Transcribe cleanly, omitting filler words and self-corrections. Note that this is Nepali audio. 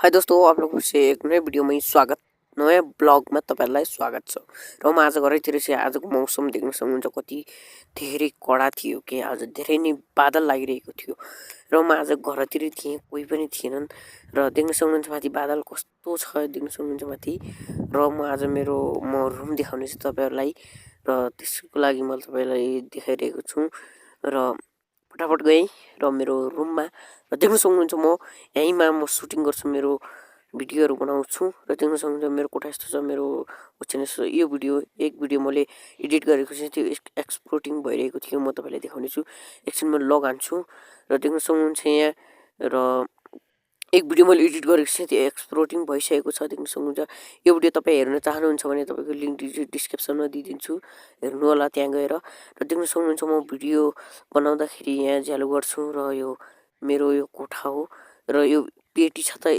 हाय दोस्तों, आप लोगों से एक नए भिडियो में स्वागत। नयाँ ब्लगमा तपाईँहरूलाई स्वागत छ। र म आज घरैतिर चाहिँ आजको मौसम देख्न सक्नुहुन्छ कति धेरै कडा थियो कि आज धेरै नै बादल लागिरहेको थियो। र म आज घरतिर थिएँ, कोही पनि थिएनन् र देख्न सक्नुहुन्छ माथि बादल कस्तो छ देख्न सक्नुहुन्छ माथि। र म आज म रुम देखाउनेछु तपाईँहरूलाई र त्यसको लागि मैले तपाईँलाई देखाइरहेको छु। र फटाफट गएँ र मेरो रुममा र देख्न सक्नुहुन्छ यहीँमा म सुटिङ गर्छु, मेरो भिडियोहरू बनाउँछु र देख्न सक्नुहुन्छ मेरो कोठा यस्तो छ, मेरो च्यानल यो एक भिडियो मैले एडिट गरेको चाहिँ त्यो एक्सपोर्टिङ भइरहेको थियो, म तपाईँलाई देखाउनेछु। एकछिन म लग हान्छु र देख्न सक्नुहुन्छ यहाँ र एक भिडियो मैले एडिट गरेको चाहिँ त्यो एक्सपोर्टिङ भइसकेको छ, देख्न सक्नुहुन्छ। यो भिडियो तपाईँ हेर्न चाहनुहुन्छ भने तपाईँको लिङ्क डिस्क्रिप्सनमा दिइदिन्छु, हेर्नु होला त्यहाँ गएर। र देख्न सक्नुहुन्छ म भिडियो बनाउँदाखेरि यहाँ ज्यालो गर्छु र यो मेरो यो कोठा हो र यो पेटी छ त